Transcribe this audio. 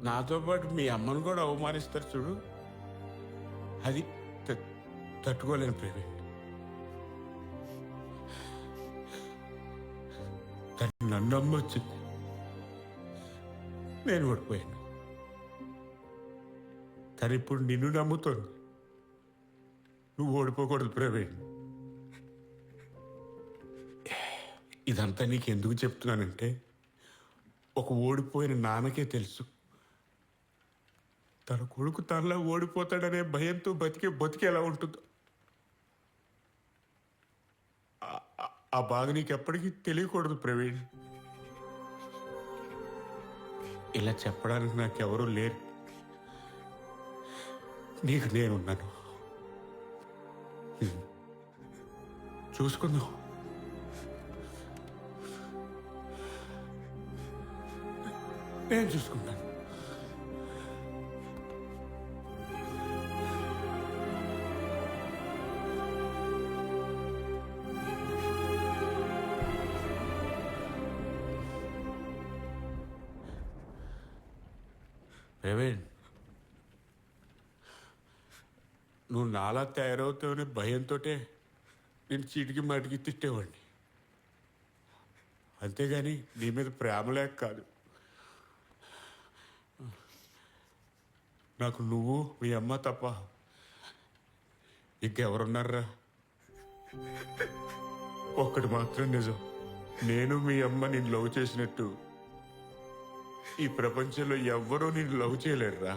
నాతో పాటు మీ అమ్మను కూడా అవమానిస్తారు చూడు, అది తట్టుకోలేను ప్రవీణ్. తను నన్ను నమ్మొచ్చింది, నేను ఓడిపోయాను. తను ఇప్పుడు నిన్ను నమ్ముతోంది, నువ్వు ఓడిపోకూడదు ప్రవీణ్. ఇదంతా నీకు ఎందుకు చెప్తున్నానంటే, ఒక ఓడిపోయిన నాన్నకే తెలుసు తన కొడుకు తనలా ఓడిపోతాడనే భయంతో బతికి ఎలా ఉంటుందో. ఆ బాధ నీకు ఎప్పటికీ తెలియకూడదు ప్రవీణ్. ఇలా చెప్పడానికి నాకెవరూ లేరు, నీకు నేనున్నాను. చూసుకుందాం. నేను చూసుకుంటాను. ప్రవీణ్, నువ్వు నాలా తయారవుతావనే భయంతో నేను చీటికి మాటికి తిట్టేవాడిని, అంతేగాని నీ మీద ప్రేమ లేక కాదు. నాకు నువ్వు మీ అమ్మ తప్ప ఇంకెవరున్నారా? ఒక్కటి మాత్రం నిజం, నేను మీ అమ్మ నిన్ను లవ్ చేసినట్టు ఈ ప్రపంచంలో ఎవ్వరూ నిన్ను లవ్ చేయలేరురా.